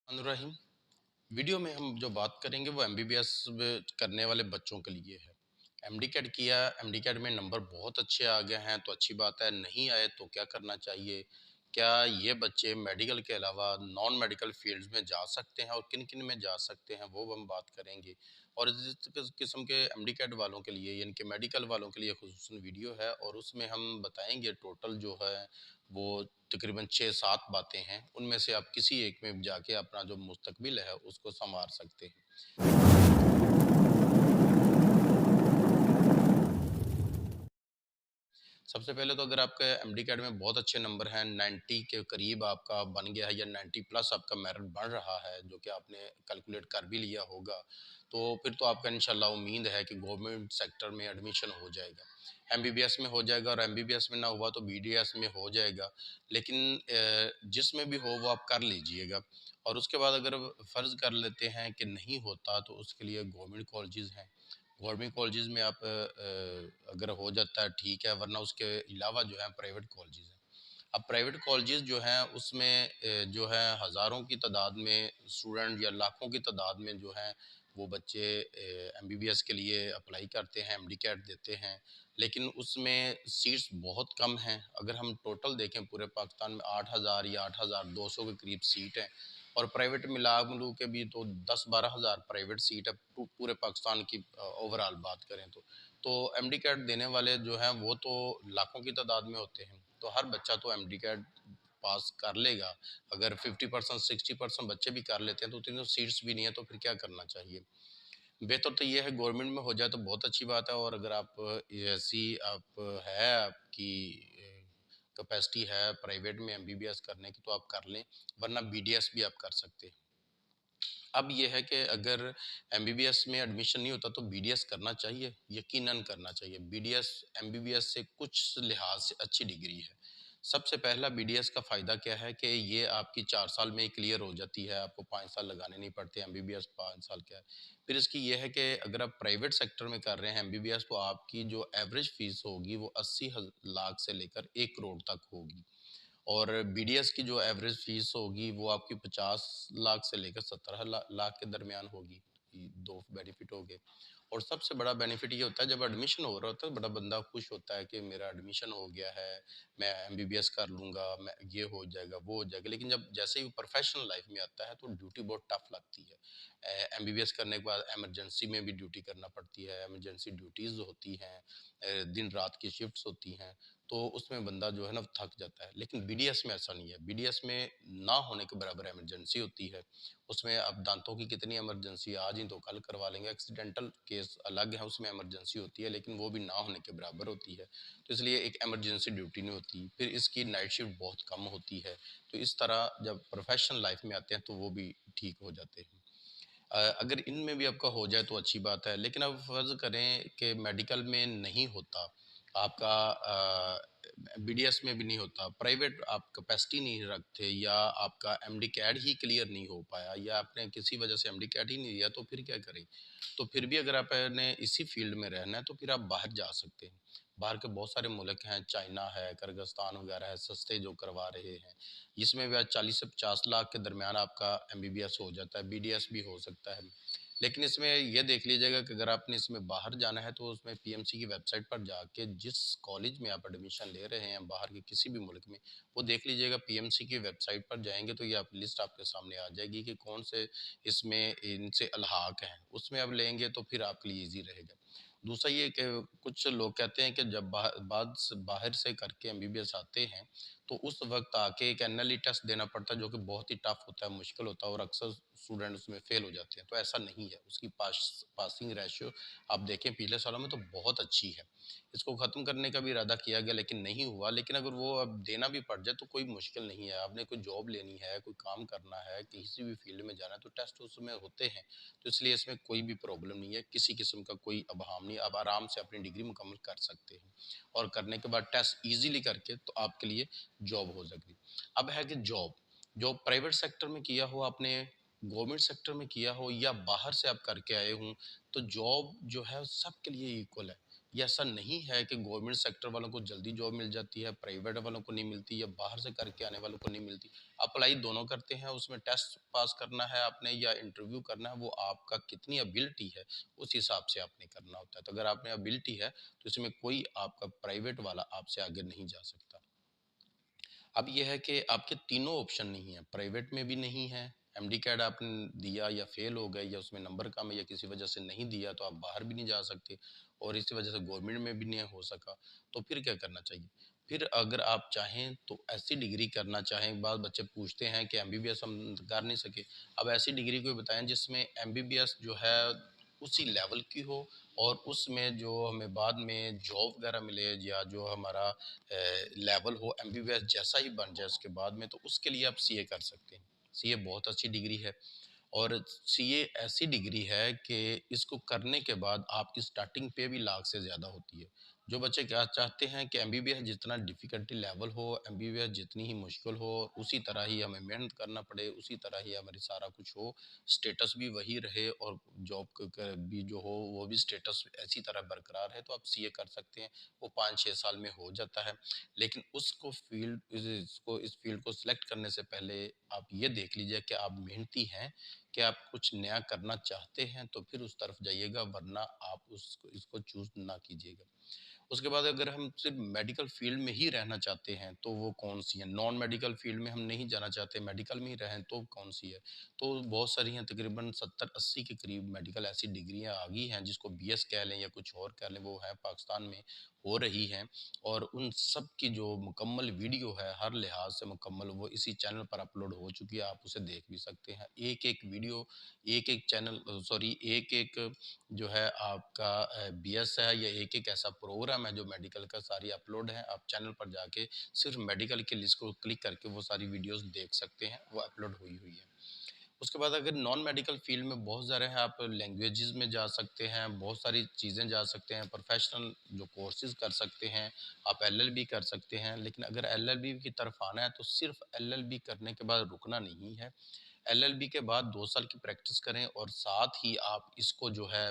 अनुरहीम video में हम जो बात करेंगे वो एमबीबीएस करने वाले बच्चों के लिए है। एमडी कैट किया, एमडी कैट में नंबर बहुत अच्छे आ गए हैं तो अच्छी बात है, नहीं आए तो क्या करना चाहिए? क्या ये बच्चे मेडिकल के अलावा नॉन मेडिकल फील्ड्स में जा सकते हैं और किन-किन में जा सकते हैं वो हम बात करेंगे। और जिस किस्म के एमडी कैट वालों के लिए यानी कि मेडिकल वालों के लिए खुसूसन वीडियो है और उसमें हम बताएंगे टोटल जो है वो तकरीबन 6-7 बातें हैं, उनमें से आप किसी एक में जाके अपना जो मुस्तकबिल है उसको सँवार सकते हैं। सबसे पहले तो अगर आपका एमडी कैट में बहुत अच्छे नंबर हैं, 90 के करीब आपका बन गया है या 90 प्लस आपका मेरिट बढ़ रहा है, जो कि आपने कैलकुलेट कर भी लिया होगा, तो फिर तो आपका इंशाल्लाह उम्मीद है कि गवर्नमेंट सेक्टर में एडमिशन हो जाएगा। एमबीबीएस में हो जाएगा और एमबीबीएस में ना हुआ तो बीडीएस में हो जाएगा। लेकिन जिसमें भी हो वो आप कर लीजिएगा। और उसके बाद अगर फ़र्ज़ कर लेते हैं कि नहीं होता तो उसके लिए गवर्नमेंट कॉलेजेस हैं। गवर्नमेंट कॉलेजेस में आप अगर हो जाता है ठीक है, वरना उसके अलावा जो है प्राइवेट कॉलेजेस हैं। अब प्राइवेट कॉलेजेस जो हैं उसमें जो है हज़ारों की तादाद में स्टूडेंट या लाखों की तादाद में जो हैं वो बच्चे एमबीबीएस के लिए अप्लाई करते हैं, एमडी कैट देते हैं, लेकिन उसमें सीट्स बहुत कम हैं। अगर हम टोटल देखें पूरे पाकिस्तान में 8,000 या 8,200 के करीब सीट हैं और प्राइवेट मिला-मिलू के भी तो 10-12 हज़ार प्राइवेट सीट है पूरे पाकिस्तान की ओवरऑल बात करें तो। तो एमडी कैट देने वाले जो हैं वो तो लाखों की तादाद में होते हैं। तो हर बच्चा तो एमडी कैट पास कर लेगा। अगर 50% 60% बच्चे भी कर लेते हैं तो उतनी तो सीट्स भी नहीं है, तो फिर क्या करना चाहिए? बेहतर तो ये है गवर्नमेंट में हो जाए तो बहुत अच्छी बात है। और अगर आप ऐसी आप है आपकी कैपेसिटी है प्राइवेट में एमबीबीएस करने की तो आप कर लें, वरना बीडीएस भी आप कर सकते हैं। अब ये है कि अगर एमबीबीएस में एडमिशन नहीं होता तो बीडीएस करना चाहिए, यकीनन करना चाहिए। बीडीएस एमबीबीएस से कुछ लिहाज से अच्छी डिग्री है। सबसे पहला बीडीएस का फ़ायदा क्या है कि ये आपकी 4 साल में ही क्लियर हो जाती है, आपको 5 साल लगाने नहीं पड़ते, एमबीबीएस 5 साल का है। फिर इसकी ये है कि अगर आप प्राइवेट सेक्टर में कर रहे हैं एमबीबीएस तो आपकी जो एवरेज फ़ीस होगी वो 80 लाख से लेकर 1 करोड़ तक होगी। और बीडीएस की जो एवरेज फीस होगी वो आपकी 50 लाख से लेकर 70 लाख के दरमियान होगी। ये 2 बेनिफिट हो गए। और सबसे बड़ा बेनिफिट ये होता है जब एडमिशन हो रहा होता है बड़ा बंदा खुश होता है कि मेरा एडमिशन हो गया है, मैं एमबीबीएस कर लूँगा, मैं ये हो जाएगा, वो हो जाएगा। लेकिन जब जैसे ही प्रोफेशनल लाइफ में आता है तो ड्यूटी बहुत टफ लगती है। एमबीबीएस करने के बाद इमरजेंसी में भी ड्यूटी करना पड़ती है, इमरजेंसी ड्यूटीज़ होती हैं, दिन रात की शिफ्ट्स होती हैं। तो उसमें बंदा जो है ना थक जाता है। लेकिन बीडीएस में ऐसा नहीं है। बीडीएस में ना होने के बराबर इमरजेंसी होती है। उसमें अब दाँतों की कितनी इमरजेंसी आज ही तो कल करवा लेंगे। एक्सीडेंटल केस अलग है, उसमें इमरजेंसी होती है, लेकिन वो भी ना होने के बराबर होती है। तो इसलिए एक इमरजेंसी ड्यूटी नहीं होती। फिर इसकी नाइट शिफ्ट बहुत कम होती है। तो इस तरह जब प्रोफ़ेशनल लाइफ़ में आते हैं तो वो भी ठीक हो जाते हैं। अगर इनमें भी आपका हो जाए तो अच्छी बात है। लेकिन अब फ़र्ज़ करें कि मेडिकल में नहीं होता, आपका बीडीएस में भी नहीं होता, प्राइवेट आप कैपेसिटी नहीं रखते या आपका एमडी कैट ही क्लियर नहीं हो पाया या आपने किसी वजह से एमडी कैट ही नहीं दिया तो फिर क्या करें? तो फिर भी अगर आपने इसी फ़ील्ड में रहना है तो फिर आप बाहर जा सकते हैं। बाहर के बहुत सारे मुल्क हैं, चाइना है, किर्गिस्तान वगैरह है, सस्ते जो करवा रहे हैं। इसमें भी आज 40 से 50 लाख के दरमियान आपका एमबीबीएस हो जाता है, बीडीएस भी हो सकता है। लेकिन इसमें ये देख लीजिएगा कि अगर आपने इसमें बाहर जाना है तो उसमें पीएमसी की वेबसाइट पर जाके जिस कॉलेज में आप एडमिशन ले रहे हैं बाहर के किसी भी मुल्क में, वो देख लीजिएगा। पीएमसी की वेबसाइट पर जाएँगे तो ये आप लिस्ट आपके सामने आ जाएगी कि कौन से इसमें इनसे अल्हाक हैं, उसमें आप लेंगे तो फिर आपके लिए ईज़ी रहेगा। दूसरा ये कि कुछ लोग कहते हैं कि जब बाहर से करके एमबीबीएस आते हैं, तो उस वक़्त आके एक एनुअली टेस्ट देना पड़ता है जो कि बहुत ही टफ़ होता है, मुश्किल होता है और अक्सर स्टूडेंट उसमें फ़ेल हो जाते हैं। तो ऐसा नहीं है, उसकी पासिंग रेशियो आप देखें पिछले सालों में तो बहुत अच्छी है। इसको ख़त्म करने का भी इरादा किया गया लेकिन नहीं हुआ। लेकिन अगर वो अब देना भी पड़ जाए तो कोई मुश्किल नहीं है। आपने कोई जॉब लेनी है, कोई काम करना है, किसी भी फ़ील्ड में जाना है तो टेस्ट उसमें होते हैं। तो इसलिए इसमें कोई भी प्रॉब्लम नहीं है, किसी किस्म का कोई अभाव नहीं है। आप आराम से अपनी डिग्री मुकम्मल कर सकते हैं और करने के बाद टेस्ट ईज़िली करके तो आपके लिए जॉब हो सकती। अब है कि जॉब प्राइवेट सेक्टर में किया हो आपने, गवर्नमेंट सेक्टर में किया हो या बाहर से आप करके आए हों, तो जॉब जो है सबके लिए इक्वल है। ये ऐसा नहीं है कि गवर्नमेंट सेक्टर वालों को जल्दी जॉब मिल जाती है, प्राइवेट वालों को नहीं मिलती या बाहर से करके आने वालों को नहीं मिलती। अप्लाई दोनों करते हैं, उसमें टेस्ट पास करना है आपने या इंटरव्यू करना है, वो आपका कितनी एबिलिटी है, उस हिसाब से आपने करना होता है। तो अगर आप में एबिलिटी है, तो इसमें कोई आपका प्राइवेट वाला आपसे आगे नहीं जा सकता। अब ये है कि आपके तीनों ऑप्शन नहीं है, प्राइवेट में भी नहीं है, एमडी कैड आपने दिया या फेल हो गए या उसमें नंबर कम है या किसी वजह से नहीं दिया तो आप बाहर भी नहीं जा सकते, और इसी वजह से गवर्नमेंट में भी नहीं हो सका, तो फिर क्या करना चाहिए? फिर अगर आप चाहें तो ऐसी डिग्री करना चाहें, बाद बच्चे पूछते हैं कि एमबीबीएस हम कर नहीं सके। अब ऐसी डिग्री कोई बताएं जिसमें एमबीबीएस जो है उसी लेवल की हो, और उसमें जो हमें बाद में जॉब वगैरह मिले, या जो हमारा लेवल हो एमबीबीएस जैसा ही बन जाए उसके बाद में, तो उसके लिए आप सीए कर सकते हैं। सीए बहुत अच्छी डिग्री है, और सीए ऐसी डिग्री है कि इसको करने के बाद आपकी स्टार्टिंग पे भी लाख से ज़्यादा होती है। जो बच्चे क्या चाहते हैं कि एमबीबीएस जितना डिफ़िकल्टी लेवल हो, एमबीबीएस जितनी ही मुश्किल हो, उसी तरह ही हमें मेहनत करना पड़े, उसी तरह ही हमारी सारा कुछ हो, स्टेटस भी वही रहे, और जॉब भी जो हो वो भी स्टेटस ऐसी तरह बरकरार है, तो आप सीए कर सकते हैं। वो 5-6 साल में हो जाता है। लेकिन उसको इस फील्ड को सिलेक्ट करने से पहले आप ये देख लीजिए कि आप मेहनती हैं, कि आप कुछ नया करना चाहते हैं, तो फिर उस तरफ जाइएगा, वरना आप उसको इसको चूज़ ना कीजिएगा। उसके बाद अगर हम सिर्फ मेडिकल फील्ड में ही रहना चाहते हैं, तो वो कौन-सी है? नॉन मेडिकल फील्ड में हम नहीं जाना चाहते, मेडिकल में ही रहें, तो कौन-सी है? तो बहुत सारी हैं, तकरीबन 70-80 के करीब मेडिकल ऐसी डिग्रियाँ आ गई हैं, जिसको बीएस कह लें या कुछ और कह लें, वो है पाकिस्तान में हो रही हैं। और उन सब की जो मुकम्मल वीडियो है, हर लिहाज से मुकम्मल, वो इसी चैनल पर अपलोड हो चुकी है, आप उसे देख भी सकते हैं। एक-एक वीडियो, एक-एक चैनल, सॉरी, एक-एक जो है आपका बीएस है, या एक-एक ऐसा प्रोग्राम है जो मेडिकल का, सारी अपलोड है। आप चैनल पर जाके सिर्फ मेडिकल की लिस्ट को क्लिक करके वो सारी वीडियोस देख सकते हैं, वो अपलोड हुई हुई है। उसके बाद अगर नॉन मेडिकल फील्ड में बहुत सारे हैं, आप लैंग्वेजेस में जा सकते हैं, बहुत सारी चीज़ें जा सकते हैं, प्रोफेशनल जो कोर्सेज़ कर सकते हैं, आप एलएलबी कर सकते हैं। लेकिन अगर एलएलबी की तरफ आना है, तो सिर्फ एलएलबी करने के बाद रुकना नहीं है। एलएलबी के बाद 2 साल की प्रैक्टिस करें, और साथ ही आप इसको जो है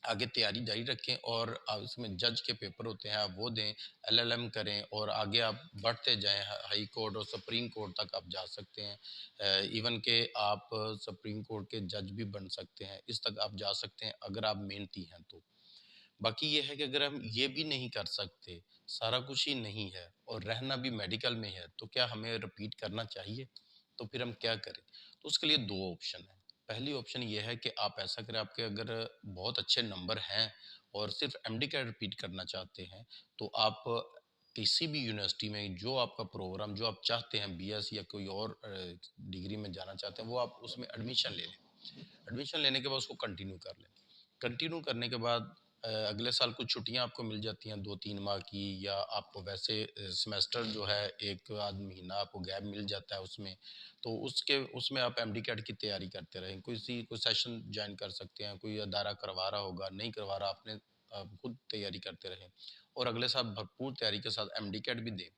आगे तैयारी जारी रखें, और इसमें जज के पेपर होते हैं, आप वो दें, एलएलएम करें, और आगे आप बढ़ते जाएँ, हाई कोर्ट और सुप्रीम कोर्ट तक आप जा सकते हैं। इवन के आप सुप्रीम कोर्ट के जज भी बन सकते हैं, इस तक आप जा सकते हैं अगर आप मेहनती हैं तो। बाकी ये है कि अगर हम ये भी नहीं कर सकते, सारा कुछ ही नहीं है, और रहना भी मेडिकल में है, तो क्या हमें रिपीट करना चाहिए? तो फिर हम क्या करें? तो उसके लिए 2 ऑप्शन हैं। पहली ऑप्शन ये है कि आप ऐसा करें, आपके अगर बहुत अच्छे नंबर हैं और सिर्फ़ एमडी कैट रिपीट करना चाहते हैं, तो आप किसी भी यूनिवर्सिटी में जो आपका प्रोग्राम जो आप चाहते हैं, बीएस या कोई और डिग्री में जाना चाहते हैं, वो आप उसमें एडमिशन ले लें। एडमिशन लेने के बाद उसको कंटिन्यू कर लें। कंटिन्यू करने के बाद अगले साल कुछ छुट्टियाँ आपको मिल जाती हैं 2-3 माह की, या आपको वैसे सेमेस्टर जो है 1 आध महीना आपको गैप मिल जाता है उसमें। तो उसमें आप एमडी कैट की तैयारी करते रहें। कोई सेशन जॉइन कर सकते हैं, कोई अदारा करवा रहा होगा, नहीं करवा रहा, आपने खुद तैयारी करते रहें, और अगले साल भरपूर तैयारी के साथ एमडी कैट भी दें।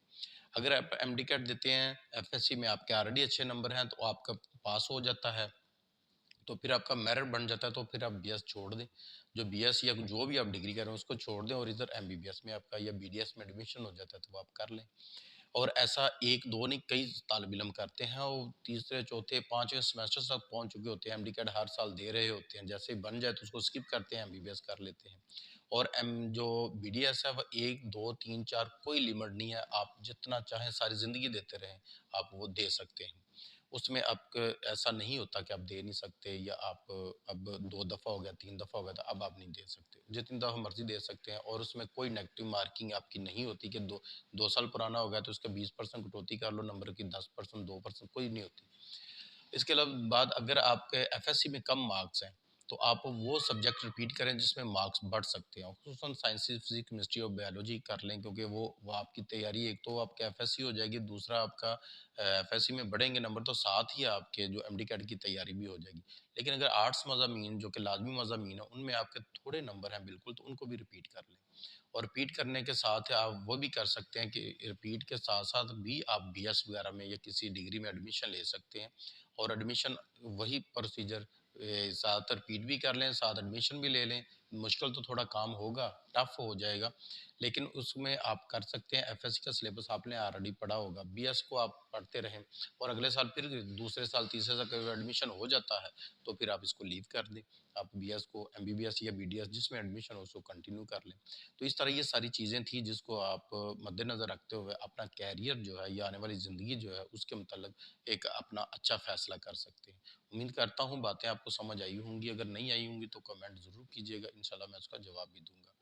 अगर आप एमडी कैट देते हैं, एफएससी में आपके ऑलरेडी अच्छे नंबर हैं, तो आपका पास हो जाता है। तो फिर आपका मेरिट बन जाता है, तो फिर आप बीएस छोड़ दें। जो बीएस या जो भी आप डिग्री कर रहे हैं उसको छोड़ दें, और इधर एमबीबीएस में आपका या बीडीएस में एडमिशन हो जाता है, तो वो आप कर लें। और ऐसा 1-2 नहीं, कई तालिब-इल्म करते हैं, और तीसरे, चौथे, 5वें सेमेस्टर तक पहुँच चुके होते हैं, एमडी कैट हर साल दे रहे होते हैं। जैसे ही बन जाए तो उसको स्किप करते हैं, एमबीबीएस कर लेते हैं। और जो बीडीएस है, वो 1, 2, 3, 4 कोई लिमिट नहीं है, आप जितना चाहें सारी ज़िंदगी देते रहें, आप वो दे सकते हैं। उसमें आपका ऐसा नहीं होता कि आप दे नहीं सकते, या आप अब 2 दफ़ा हो गया, 3 दफ़ा हो गया, तो अब आप नहीं दे सकते। जितनी दफ़ा मर्ज़ी दे सकते हैं, और उसमें कोई नेगेटिव मार्किंग आपकी नहीं होती कि 2 साल पुराना हो गया तो उसका 20% कटौती कर लो नंबर की, 10%, 2%, कोई नहीं होती। इसके अलावा बाद अगर आपके एफएससी में कम मार्क्स हैं, तो आप वो सब्जेक्ट रिपीट करें जिसमें मार्क्स बढ़ सकते हैं। खुसूसन साइंसेस, फिज़िक्स, केमिस्ट्री और बायोलॉजी कर लें, क्योंकि वो आपकी तैयारी, एक तो आपकी एफएससी हो जाएगी, दूसरा आपका एफएससी में बढ़ेंगे नंबर, तो साथ ही आपके जो एमडी कैट की तैयारी भी हो जाएगी। लेकिन अगर आर्ट्स मज़ामीन जो कि लाज़मी मज़ामीन हैं, उनमें आपके थोड़े नंबर हैं बिल्कुल, तो उनको भी रिपीट कर लें। और रिपीट करने के साथ आप वो भी कर सकते हैं कि रिपीट के साथ-साथ भी आप बीएस वगैरह में या किसी डिग्री में एडमिशन ले सकते हैं, और एडमिशन वही प्रोसीजर साथ रिपीट भी कर लें, साथ एडमिशन भी ले लें, मुश्किल तो थोड़ा काम होगा, टफ़ हो जाएगा, लेकिन उसमें आप कर सकते हैं। एफएससी का सिलेबस आपने ऑलरेडी पढ़ा होगा, बीएस को आप पढ़ते रहें और अगले साल फिर दूसरे साल, तीसरे साल कभी एडमिशन हो जाता है, तो फिर आप इसको लीव कर दें। आप बीएस को एमबीबीएस या बीडीएस जिसमें एडमिशन हो उसको कंटिन्यू कर लें। तो इस तरह ये सारी चीज़ें थी जिसको आप मद्देनज़र रखते हुए अपना करियर जो है या आने वाली ज़िंदगी जो है उसके मुतल्लिक़ एक अपना अच्छा फ़ैसला कर सकते हैं। उम्मीद करता हूँ बातें आपको समझ आई होंगी, अगर नहीं आई होंगी तो कमेंट ज़रूर कीजिएगा, इंशाल्लाह मैं उसका जवाब भी दूँगा।